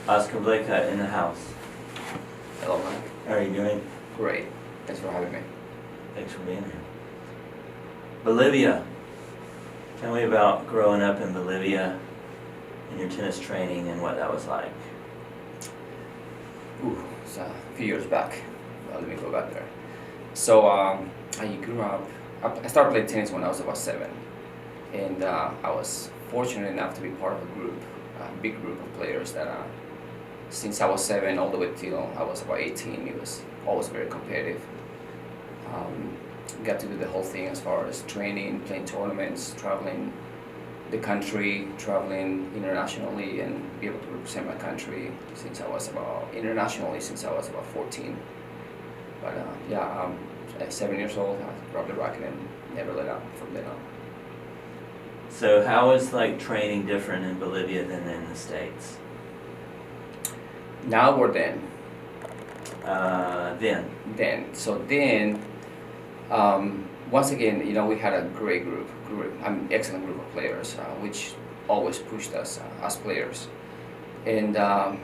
Oscar Blacutt in the house. Hello, Mike. How are you doing? Great. Thanks for having me. Thanks for being here. Bolivia. Tell me about growing up in Bolivia and your tennis training and what that was like. It's a few years back. Well, let me go back there. So I grew up. I started playing tennis when I was about 7, and I was fortunate enough to be part of a group, a big group of players that, since I was 7 all the way till I was about 18, it was always very competitive. Got to do the whole thing as far as training, playing tournaments, traveling the country, traveling internationally, and be able to represent my country since I was about 14. But at 7 years old, I was probably rocking and never let up from then on. So how is like training different in Bolivia than in the States? Now or then? Then. Then, once again, we had a great excellent group of players, which always pushed us as players. And the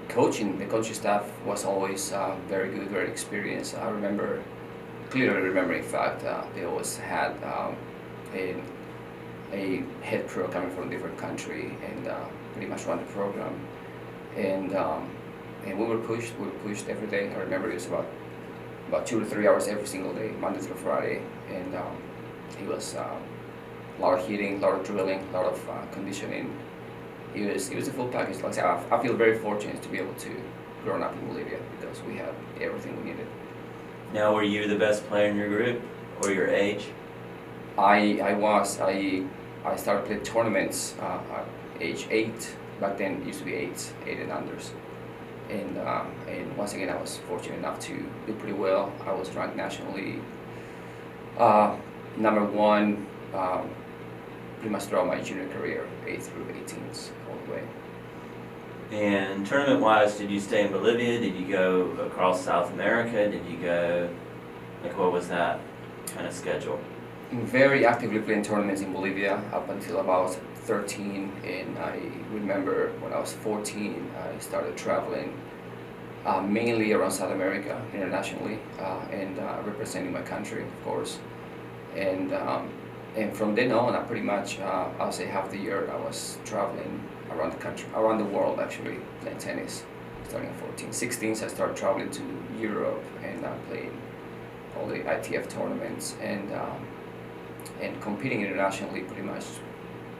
coaching staff was always very good, very experienced. I clearly remember, in fact, they always had a head pro coming from a different country and pretty much run the program. And we were pushed every day. I remember it was about 2 to 3 hours every single day, Monday through Friday, and it was a lot of hitting, a lot of drilling, a lot of conditioning. It was a full package. Like I said, I feel very fortunate to be able to grow up in Bolivia because we had everything we needed. Now, were you the best player in your group or your age? I started playing tournaments at age 8. Back then it used to be 8 and unders. And once again, I was fortunate enough to do pretty well. I was ranked nationally number 1 pretty much throughout my junior career, 8 through 18s, all the way. And tournament-wise, did you stay in Bolivia? Did you go across South America? Did you go, what was that kind of schedule? Very actively playing tournaments in Bolivia up until about 13, and I remember when I was 14, I started traveling mainly around South America internationally and representing my country, of course. And from then on, I pretty much, I'll say half the year, I was traveling around the world actually, playing tennis, starting at 14. 16, I started traveling to Europe and playing all the ITF tournaments and competing internationally pretty much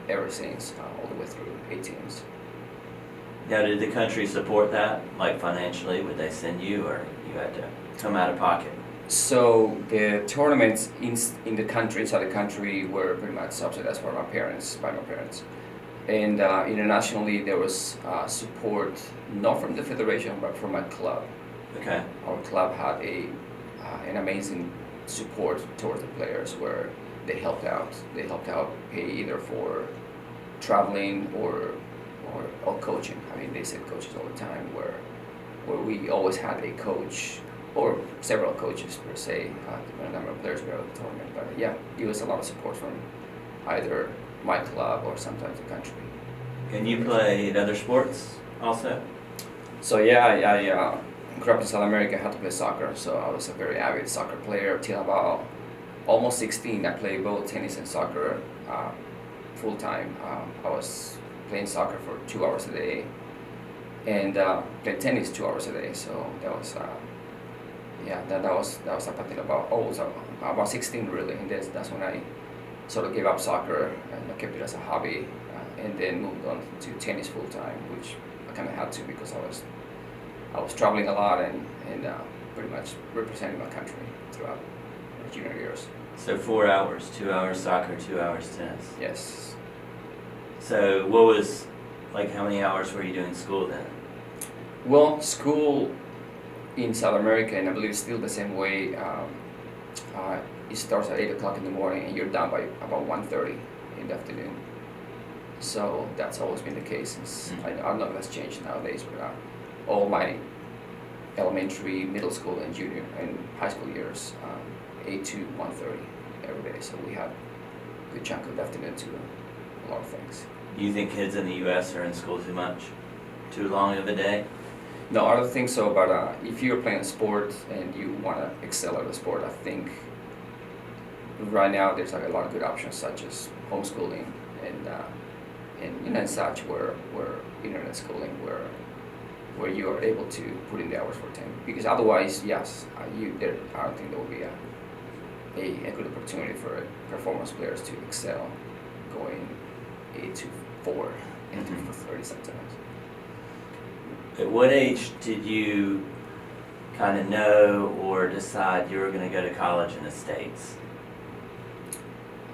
ever since, all the way through 18s. Now, did the country support that, like financially? Would they send you, or you had to come out of pocket? So the tournaments inside the country were pretty much subsidized by my parents. And internationally, there was support, not from the federation, but from my club. Okay. Our club had an amazing support towards the players where they helped out. They helped out pay either for traveling or coaching. I mean, they said coaches all the time, where we always had a coach or several coaches per se, depending on the number of players we had at the tournament. But yeah, it was a lot of support from either my club or sometimes the country. Can you play other sports also? So yeah, I grew up in South America. I had to play soccer, so I was a very avid soccer player till about almost 16. I played both tennis and soccer full time. I was playing soccer for 2 hours a day, and played tennis 2 hours a day. So that was that was up until about 16 really, and that's when I sort of gave up soccer and I kept it as a hobby, and then moved on to tennis full time, which I kind of had to because I was traveling a lot and pretty much representing my country throughout my junior years. So 4 hours, 2 hours soccer, 2 hours tennis. Yes. So what was, how many hours were you doing school then? Well, school in South America, and I believe it's still the same way, it starts at 8 o'clock in the morning and you're done by about 1:30 in the afternoon. So that's always been the case since, I don't know if that's changed nowadays, but all my elementary, middle school, and junior and high school years, 8 to 1:30 every day. So we had a good chunk of the afternoon to do a lot of things. Do you think kids in the U.S. are in school too much? too long of a day? No, I don't think so. But if you're playing a sport and you want to excel at the sport, I think right now there's like a lot of good options such as homeschooling and such where internet schooling where you are able to put in the hours for 10. Because otherwise, yes, I don't think there will be a good opportunity for performance players to excel going 8 to 4 and 2 for 30 sometimes. At what age did you kind of know or decide you were going to go to college in the States?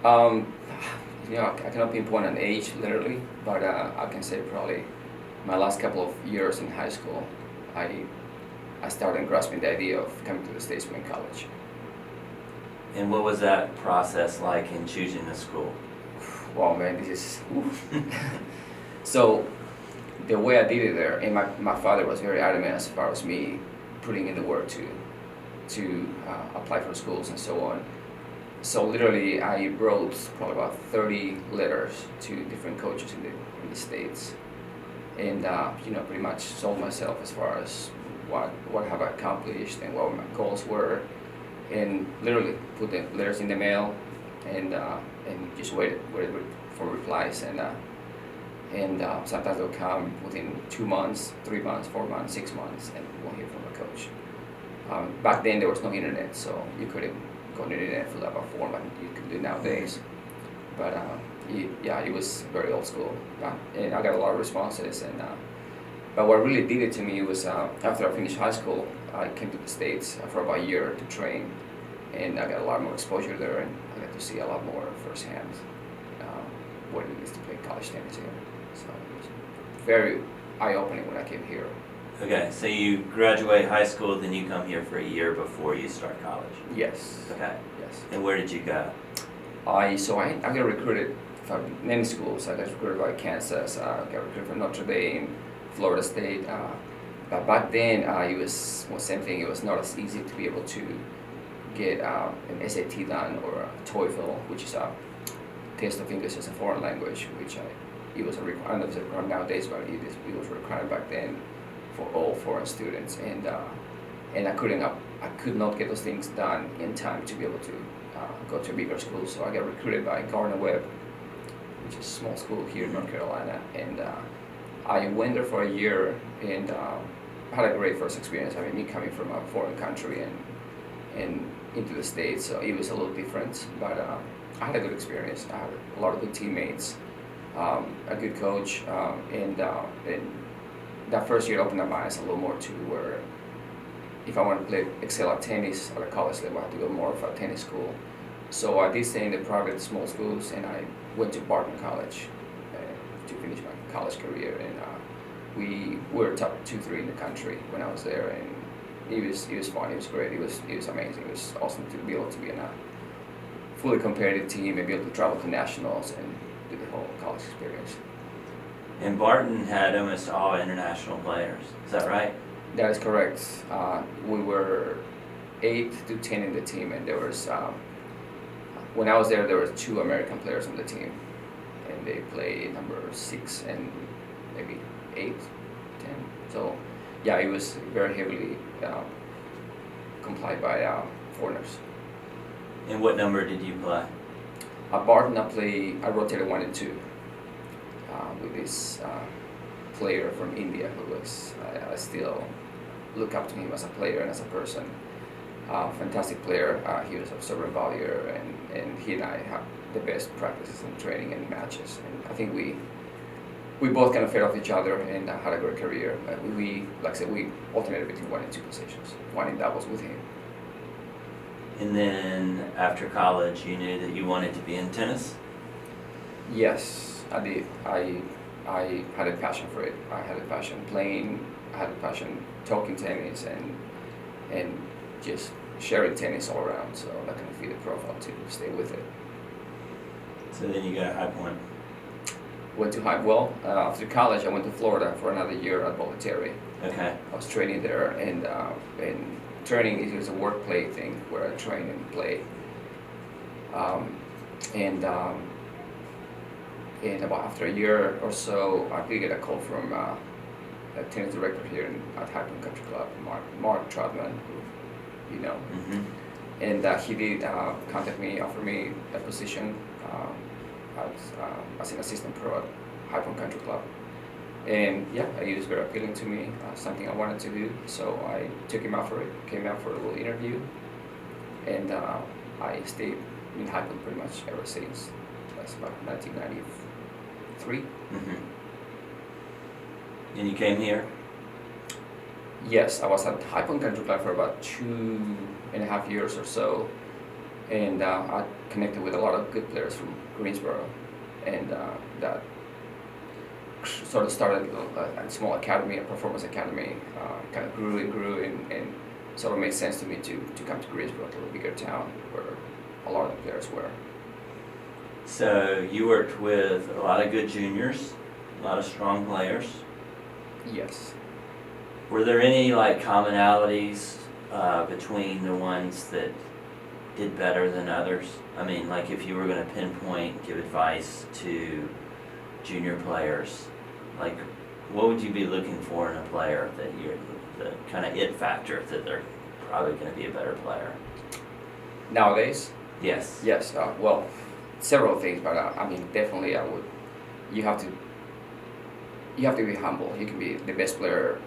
I cannot pinpoint an age literally, but I can say probably my last couple of years in high school, I started grasping the idea of coming to the States in college. And what was that process like in choosing the school? Wow, man, this is so. The way I did it there, and my father was very adamant as far as me putting in the work to apply for schools and so on. So literally, I wrote probably about 30 letters to different coaches in the States, and pretty much sold myself as far as what have I accomplished and what my goals were, and literally put the letters in the mail, and just waited for replies, and sometimes they'll come within 2 months, 3 months, 4 months, 6 months, and won't hear from a coach. Back then there was no internet, so you couldn't go on the internet, fill out a form like you can do nowadays. But it was very old school, and I got a lot of responses. But what really did it to me was after I finished high school, I came to the States for about a year to train, and I got a lot more exposure there, and I got to see a lot more firsthand what it is to play college tennis here. So it was very eye-opening when I came here. Okay, so you graduate high school, then you come here for a year before you start college. Yes. Okay. Yes. And where did you go? I got recruited from many schools. I got recruited by Kansas. I got recruited from Notre Dame, Florida State. But back then, it was same thing. It was not as easy to be able to get an SAT done or a TOEFL, which is a test of English as a foreign language, which it was a requirement. I don't know if it's a requirement nowadays, but it was required back then for all foreign students, and I could not get those things done in time to be able to go to a bigger school. So I got recruited by Gardner-Webb, which is a small school here in North Carolina, and I went there for a year and had a great first experience. I mean, me coming from a foreign country and into the States, so it was a little different, but I had a good experience. I had a lot of good teammates, a good coach, and that first year opened up my eyes a little more to where if I wanted to excel at tennis at a college level, I had to go more of a tennis school. So I did stay in the private small schools, and I went to Barber College to finish my college career. And we were top 2-3 in the country when I was there, and it was fun. It was great. It was amazing. It was awesome to be able to be in a fully competitive team and be able to travel to nationals and do the whole college experience. And Barton had almost all international players. Is that right? That is correct. We were 8 to 10 in the team, and there was when I was there were 2 American players on the team, and they played number 6 and maybe 8, 10. So yeah, it was very heavily complied by foreigners. And what number did you play? At Barton, I rotated 1 and 2 with this player from India who was, I still look up to him as a player and as a person. Fantastic player. He was a server volleyer, and he and I have the best practices and training and matches. And I think we both kind of fed off each other and had a great career. We, like I said, we alternated between 1 and 2 positions. 1 in doubles with him. And then after college, you knew that you wanted to be in tennis? Yes, I did. I had a passion for it. I had a passion playing. I had a passion talking tennis and just sharing tennis all around. So that kind of fit the profile to stay with it. So then you got High Point. Went to after college, I went to Florida for another year at Bolivia. Okay. I was training there, and training is a work play thing where I train and play. And about after a year or so, I did get a call from tennis director here at Highland Country Club, Mark Troutman, who you know. Mm-hmm. And he did contact me, offer me a position as an assistant pro at Highland Country Club. And yeah, it was very appealing to me, something I wanted to do. So I took him out for it, came out for a little interview, and I stayed in Highland pretty much ever since. That's about 1993. Mm-hmm. And you came here? Yes, I was at Highland Country Club for about 2.5 years or so, and I connected with a lot of good players from Greensboro, and that sort of started a small academy, a performance academy, kind of grew, and sort of made sense to me to come to Greensboro, to a bigger town where a lot of the players were. So you worked with a lot of good juniors, a lot of strong players. Yes. Were there any like commonalities between the ones that did better than others? I mean, like if you were going to pinpoint, give advice to junior players, like what would you be looking for in a player that you're the kind of it factor that they're probably going to be a better player? Nowadays? Yes. Yes. Well, several things, but I mean, definitely, you have to be humble. You can be the best player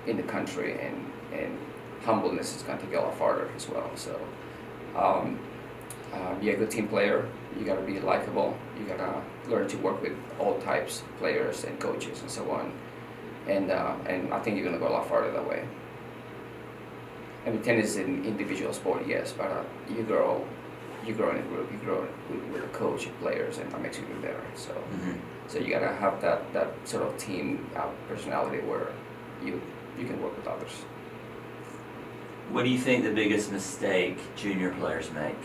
in the country, and humbleness is going to take a lot farther as well. So, be a good team player. You got to be likable. You got to learn to work with all types of players and coaches and so on. And I think you're going to go a lot farther that way. I mean, tennis is an individual sport, yes, but you grow in a group. You grow with a coach and players, and that makes you do better. So, so you gotta have that sort of team personality where you can work with others. What do you think the biggest mistake junior players make?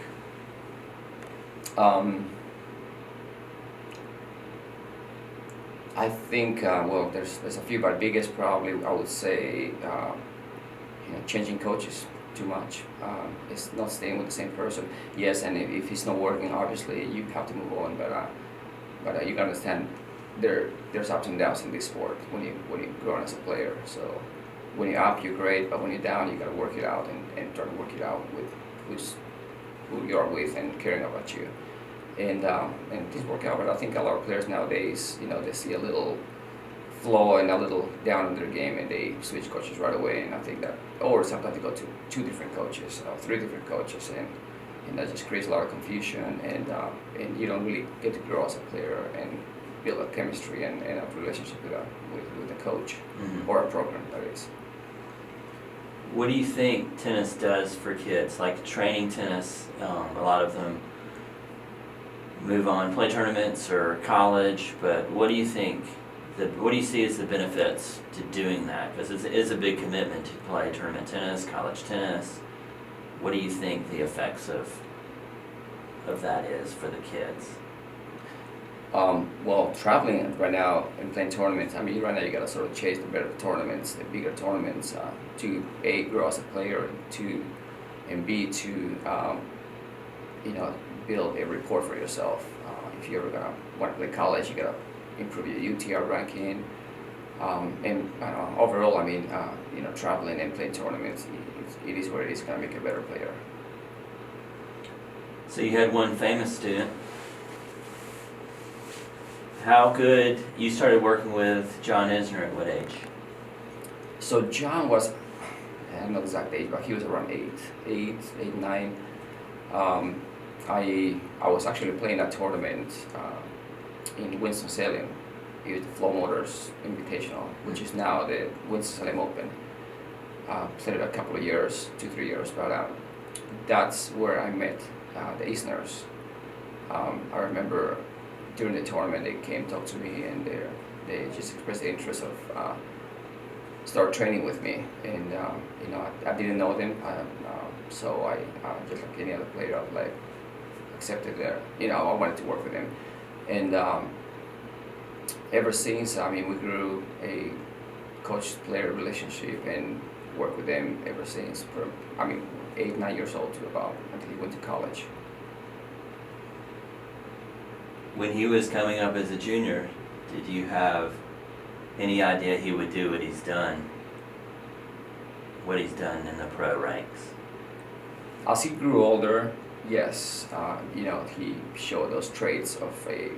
I think well, there's a few, but biggest probably I would say changing coaches too much. It's not staying with the same person. Yes, and if it's not working, obviously you have to move on. But you can understand there's ups and downs in this sport when you grow as a player. So when you're up, you're great, but when you're down, you gotta work it out and try to work it out with who you are with and caring about you. And things work out. But I think a lot of players nowadays, they see a little flaw and a little down in their game, and they switch coaches right away. And I think that, or sometimes they go to 2 different coaches, 3 different coaches, and that just creates a lot of confusion, and you don't really get to grow as a player and build a chemistry and a relationship with a coach or a program, that is. What do you think tennis does for kids? Like training tennis, a lot of them move on, play tournaments or college, but what do you think? What do you see as the benefits to doing that? Because it is a big commitment to play tournament tennis, college tennis. What do you think the effects of that is for the kids? Well, traveling right now and playing tournaments, I mean, right now you gotta sort of chase the better tournaments, the bigger tournaments, to A, grow as a player, and B, to build a rapport for yourself. If you're ever gonna want to play college, you gotta improve your UTR ranking, and overall, I mean, traveling and playing tournaments, it is where it is gonna make you a better player. So you had one famous student. How good, you started working with John Isner at what age? So John was, I don't know the exact age, but he was around 8, 9. I was actually playing a tournament in Winston-Salem. It was the Flow Motors Invitational, which is now the Winston-Salem Open. Played it a couple of years, 2-3 years, but that's where I met the Isners. I remember during the tournament they came talk to me, and they just expressed the interest of start training with me, and I didn't know them, so I just like any other player, I accepted their, I wanted to work with them, and ever since, I mean, we grew a coach-player relationship and worked with them ever since, 8, 9 years old to about until he went to college. When he was coming up as a junior, did you have any idea he would do what he's done in the pro ranks? As he grew older, yes, he showed those traits of a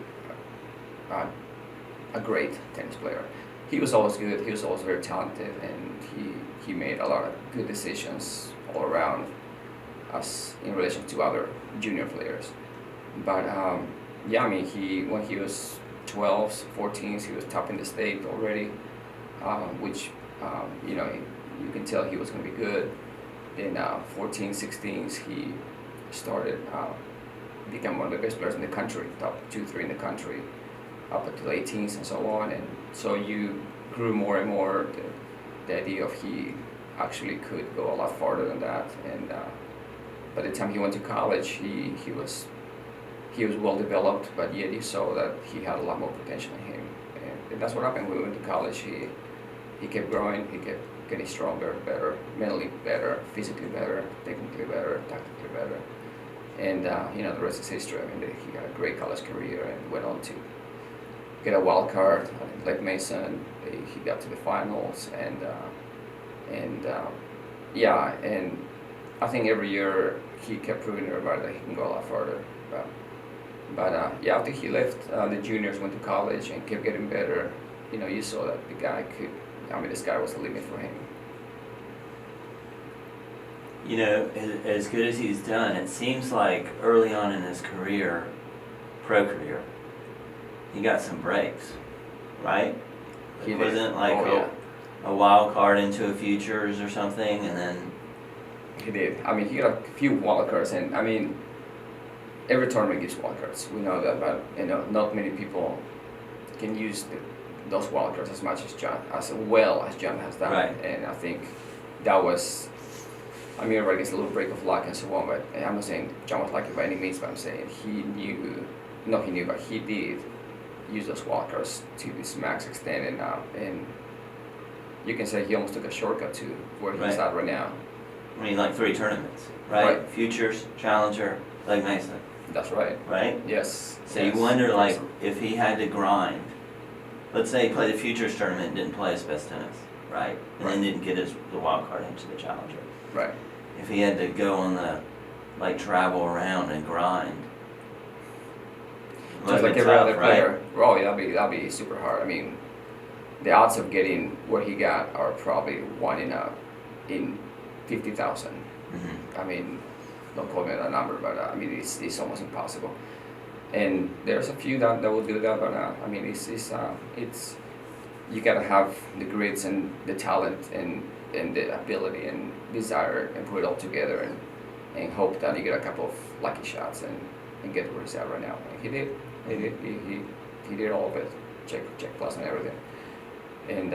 great tennis player. He was always good. He was always very talented, and he made a lot of good decisions all around, as in relation to other junior players. But when he was 12s, 14s, he was top in the state already, which you can tell he was going to be good. In 14, 16s, he started become one of the best players in the country, top 2, 3 in the country, up until 18s and so on. And so you grew more and more the idea of he actually could go a lot farther than that. And by the time he went to college, he was well developed, but yet you saw that he had a lot more potential in him. And that's what happened when we went to college. He kept growing. He kept getting stronger, better, mentally better, physically better, technically better, tactically better. And the rest is history. I mean, he had a great college career and went on to get a wild card at Lake Mason. He got to the finals, and I think every year he kept proving to everybody that he can go a lot further. But after he left, the juniors went to college and kept getting better. You saw that the guy could. The sky was the limit for him. As good as he's done, it seems like early on in his career, pro career, he got some breaks, right? He wasn't did. like a wild card into a futures or something, and then he did. He got a few wild cards, and every tournament gives wild cards. We know that, but not many people can use those wild cards as much as John, as well as John has done. Right. And I think that was. Everybody gets a little break of luck and so on, but I'm not saying John was lucky by any means, but I'm saying but he did use those wild cards to this max extent, and you can say he almost took a shortcut to where he's at right now. Like 3 tournaments, right? Futures, Challenger, Lake Mason. That's right. Right? Yes. So you wonder, if he had to grind, let's say he played the Futures tournament and didn't play his best tennis, right? And then didn't get the wild card into the Challenger. Right. If he had to go on the, travel around and grind. Just like every other player. Right? Oh, that'd be super hard. The odds of getting what he got are probably 1 in 50,000. Mm-hmm. Don't quote me on that number, but it's almost impossible. And there's a few that will do that, but it's you gotta have the grits and the talent and the ability and desire and put it all together and hope that you get a couple of lucky shots and get where he's at right now. And he did. He did all of it. Check plus and everything. And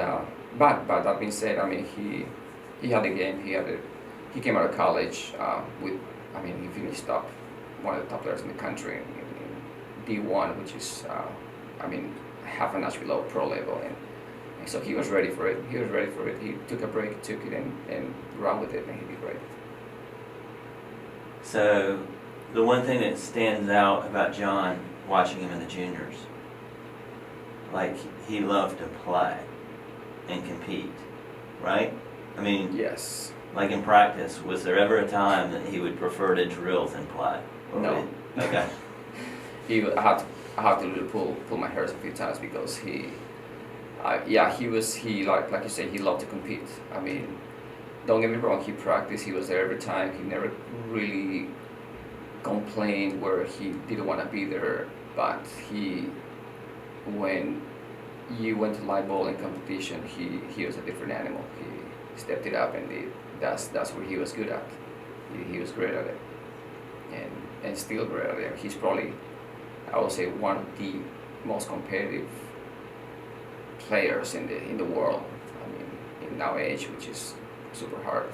but that being said, he had the game. He came out of college with. He finished top, one of the top players in the country in D1, which is half a notch below pro level, and so he was ready for it. He took a break, took it, and ran with it, and he did great. So, the one thing that stands out about John, watching him in the juniors, he loved to play and compete, right? Yes. In practice, was there ever a time that he would prefer to drill than play? No. Okay. I had to really pull my hairs a few times because he like you say, he loved to compete. Don't get me wrong, he practiced, he was there every time. He never really complained where he didn't want to be there, but when you went to live bowling competition, he was a different animal. He stepped it up, and that's what he was good at. He was great at it, and still great at it. He's probably, I would say, one of the most competitive players in the world. In our age, which is super hard.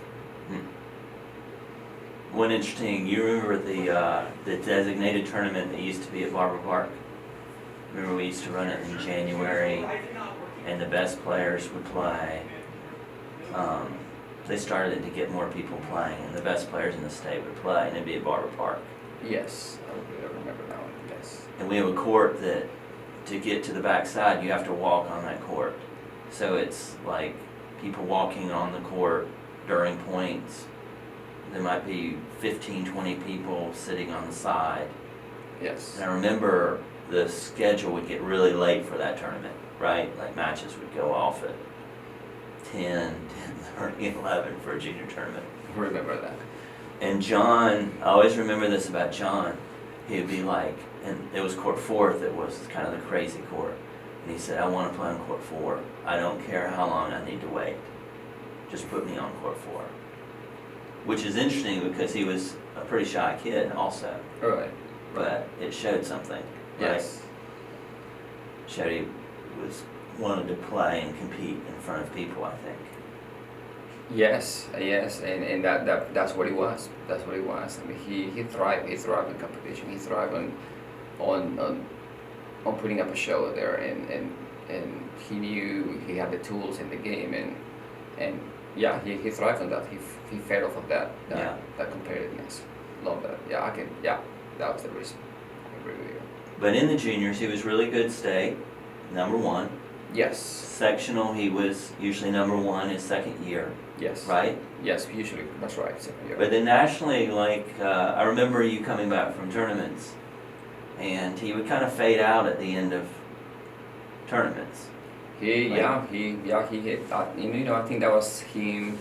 One interesting, you remember the designated tournament that used to be at Barber Park? Remember we used to run it in January, and the best players would play. They started it to get more people playing, and the best players in the state would play, and it'd be at Barber Park. Yes, I remember that one. Yes. And we have a court that, to get to the backside, you have to walk on that court. So it's like people walking on the court during points. There might be 15, 20 people sitting on the side. Yes. And I remember the schedule would get really late for that tournament, right? Like matches would go off at 10, 10:30, 11 for a junior tournament. I remember that. And John, I always remember this about John. He would be like, and it was court 4 that was kind of the crazy court. And he said, I want to play on court 4. I don't care how long I need to wait. Just put me on court 4. Which is interesting because he was a pretty shy kid also. Right. But it showed something. Yes. Right? Showed he wanted to play and compete in front of people, I think. Yes, and that's what he was. That's what he was. I mean, he thrived. He thrived in competition. He thrived on putting up a show there, and he knew he had the tools in the game, and yeah, he thrived on that. He fed off of that competitiveness. Love that. Yeah, that was the reason. I agree with you. But in the juniors, he was really good state, number 1. Yes. Sectional, he was usually number 1 his second year. Yes. Right? Yes, usually, that's right, second year. But then nationally, like, I remember you coming back from tournaments, and he would kind of fade out at the end of tournaments. He hit. I think that was him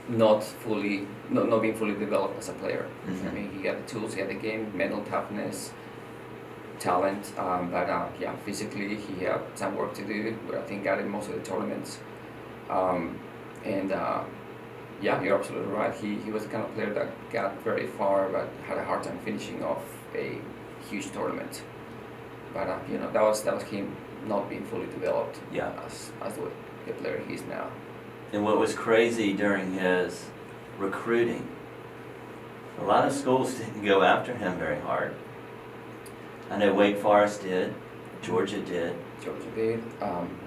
not being fully developed as a player. Mm-hmm. I mean, he had the tools, he had the game, mental toughness, talent, but physically he had some work to do. But I think got in most of the tournaments. You're absolutely right. He was the kind of player that got very far, but had a hard time finishing off a huge tournament. But that was him not being fully developed. Yeah. As the player he is now. And what was crazy during his recruiting, a lot of schools didn't go after him very hard. I know Wake Forest did, Georgia did. Georgia did,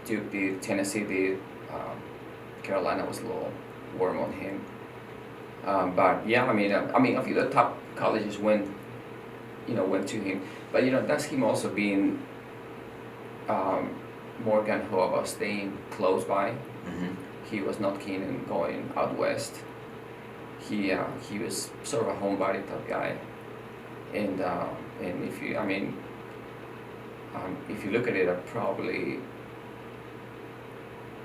Duke did, Tennessee did, Carolina was a little warm on him. But yeah, I mean, a few of the top colleges went to him. But that's him also being more gung-ho about staying close by. Mm-hmm. He was not keen on going out west. He was sort of a homebody type guy, and if you look at it, probably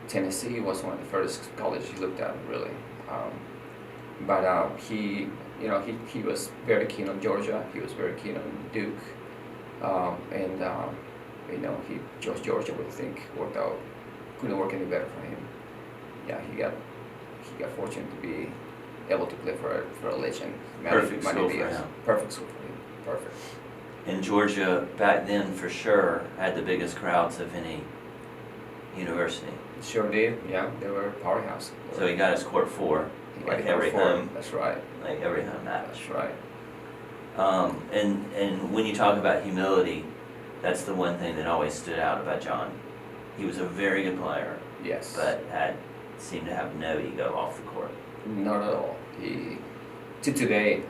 Tennessee was one of the first colleges he looked at really, but he was very keen on Georgia. He was very keen on Duke, and he chose Georgia, which I think worked out. Couldn't work any better for him. Yeah, he got fortunate to be able to play for a legend. Perfect school for him. Perfect school for him. Perfect. And Georgia back then for sure had the biggest crowds of any university. Sure did. Yeah, they were a powerhouse. So he got his court 4, like every home. That's right. Like every home match. That's right. And when you talk about humility, that's the one thing that always stood out about John. He was a very good player. Yes. But seemed to have no ego off the court. Not at all. Today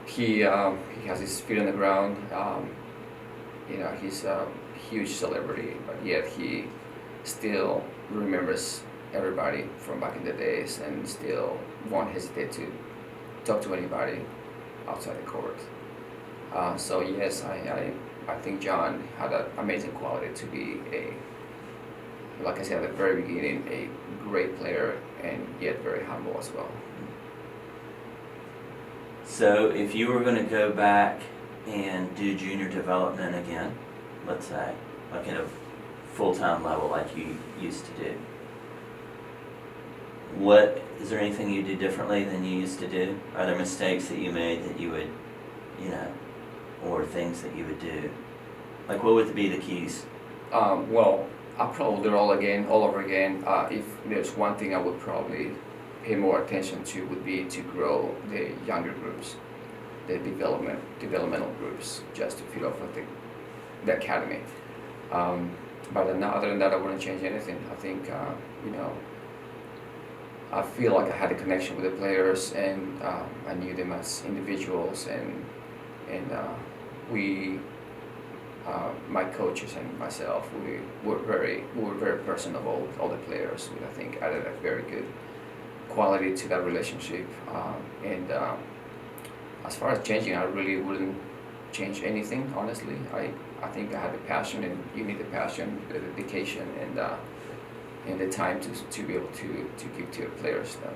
he has his feet on the ground. He's a huge celebrity, but yet he still remembers everybody from back in the days and still won't hesitate to talk to anybody outside the court. So yes, I think John had an amazing quality to be like I said at the very beginning, a great player and yet very humble as well. So if you were going to go back and do junior development again, let's say, like at a full-time level like you used to do, is there anything you do differently than you used to do? Are there mistakes that you made that you would, or things that you would do? Like what would be the keys? Well, I'll probably do it all over again. If there's one thing I would probably pay more attention to would be to grow the younger groups, the developmental groups, just to feed off of the academy. But other than that, I wouldn't change anything. I think I feel like I had a connection with the players, and I knew them as individuals, and my coaches and myself, we were very personable with all the players, which I think added a very good quality to that relationship. And as far as changing, I really wouldn't change anything, honestly. I think I had the passion, and you need the passion, the dedication, and the time to be able to give to your players that